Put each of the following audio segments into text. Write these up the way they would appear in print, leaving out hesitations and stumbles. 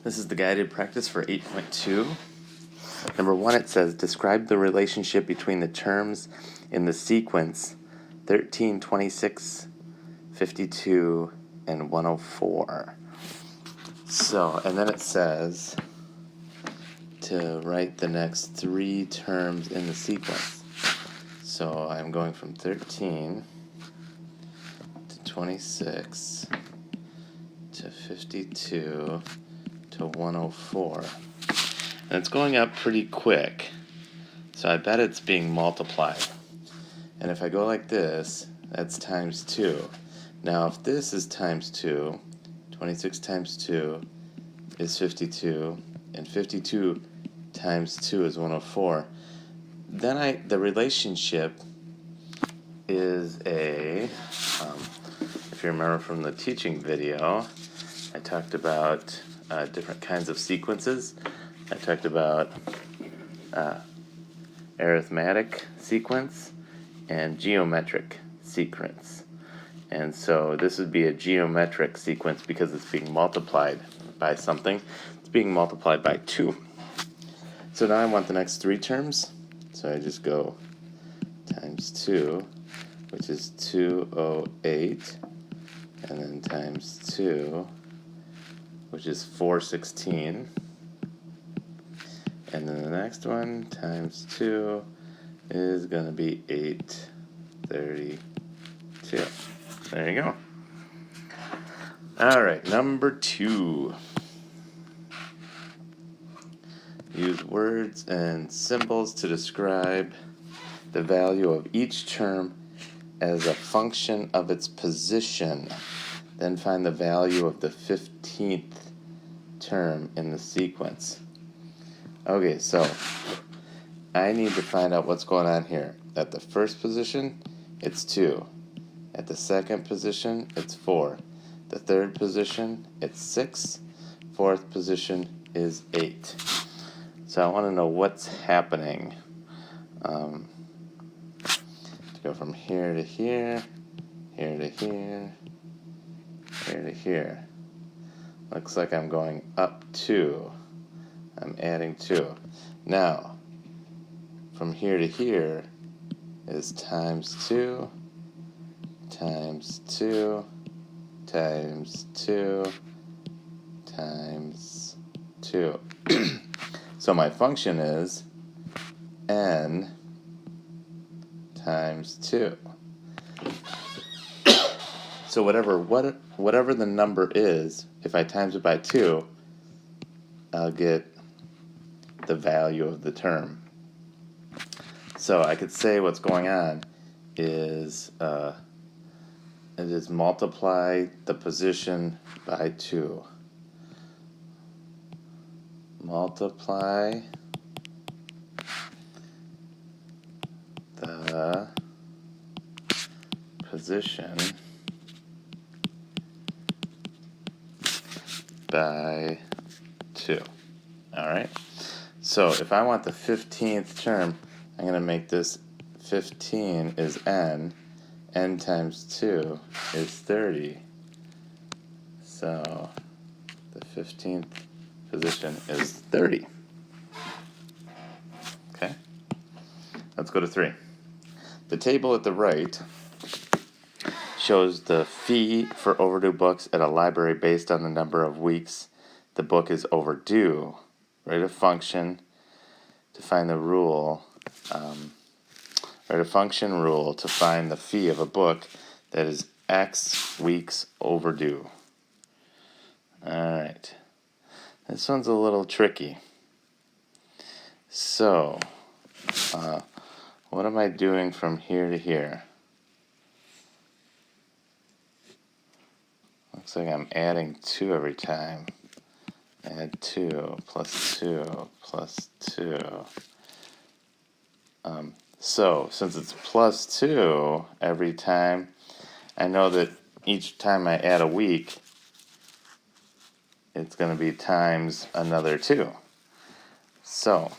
This is the guided practice for 8.2. Number 1, it says, describe the relationship between the terms in the sequence 13, 26, 52, and 104. So, and then it says to write the next 3 terms in the sequence. So I'm going from 13 to 26 to 52 to 104. And it's going up pretty quick, so I bet it's being multiplied. And if I go like this, that's times 2. Now if this is times 2, 26 times 2 is 52, and 52 times 2 is 104, then the relationship is if you remember from the teaching video, I talked about different kinds of sequences. I talked about arithmetic sequence and geometric sequence. And so this would be a geometric sequence because it's being multiplied by something. It's being multiplied by 2. So now I want the next 3 terms. So I just go times 2, which is 208, and then times 2, which is 416. And then the next one times 2 is going to be 832. There you go. All right, number 2. Use words and symbols to describe the value of each term as a function of its position. Then find the value of the 15th term in the sequence. Okay, so I need to find out what's going on here. At the first position, it's 2. At the second position, it's 4. The third position, it's 6. Fourth position is 8. So I want to know what's happening. To go from here to here, here to here, here to here. Looks like I'm going up 2. I'm adding 2. Now, from here to here is times 2, times 2, times 2, times 2. So my function is n times 2. So whatever the number is, if I times it by 2, I'll get the value of the term. So I could say what's going on is it is multiply the position by 2. Multiply the position by 2. Alright? So if I want the 15th term, I'm going to make this 15 is n. N times 2 is 30. So the 15th position is 30. Okay? Let's go to 3. The table at the right shows the fee for overdue books at a library based on the number of weeks the book is overdue. Write a function to find the rule. Write a function rule to find the fee of a book that is X weeks overdue. Alright. This one's a little tricky. So, what am I doing from here to here? Looks like I'm adding 2 every time. Add 2 plus 2 plus 2. So, since it's plus 2 every time, I know that each time I add a week, it's going to be times another 2. So,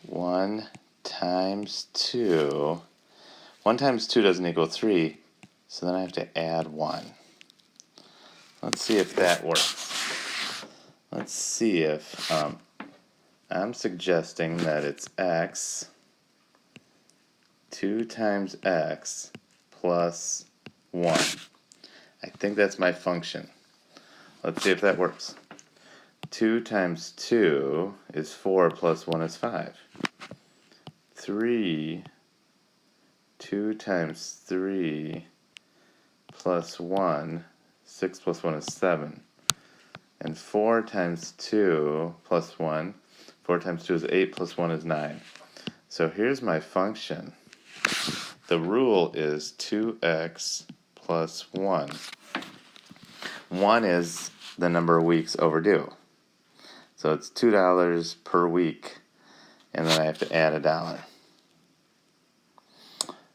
1 times 2. 1 times 2 doesn't equal 3, so then I have to add 1. Let's see if that works. let's see if I'm suggesting that it's x 2 times x plus 1. I think that's my function. Let's see if that works. 2 times 2 is 4 plus 1 is 5. 2 times 3 plus 1, 6 plus 1 is 7. And 4 times 2 plus 1, 4 times 2 is 8 plus 1 is 9. So here's my function. The rule is 2x plus 1. 1 is the number of weeks overdue. So it's $2 per week, and then I have to add $1.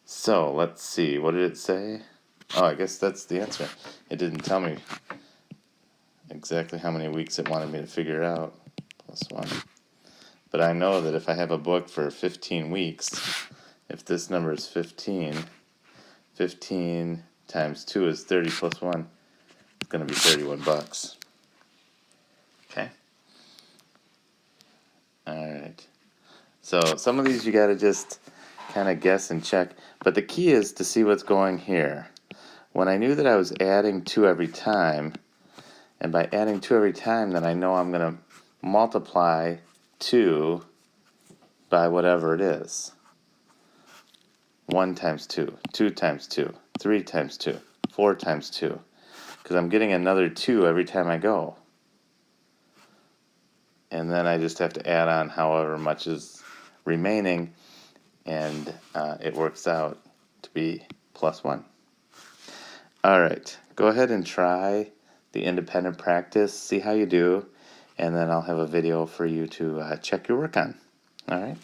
So let's see, what did it say? Oh, I guess that's the answer. It didn't tell me exactly how many weeks it wanted me to figure out, plus 1. But I know that if I have a book for 15 weeks, if this number is 15, 15 times 2 is 30 plus 1, it's going to be $31. Okay? Alright. So some of these you got to just kind of guess and check. But the key is to see what's going here. When I knew that I was adding 2 every time, and by adding 2 every time, then I know I'm going to multiply 2 by whatever it is. 1 times 2, 2 times 2, 3 times 2, 4 times 2. Because I'm getting another 2 every time I go. And then I just have to add on however much is remaining, and it works out to be plus 1. Alright, go ahead and try the independent practice, see how you do, and then I'll have a video for you to check your work on. Alright?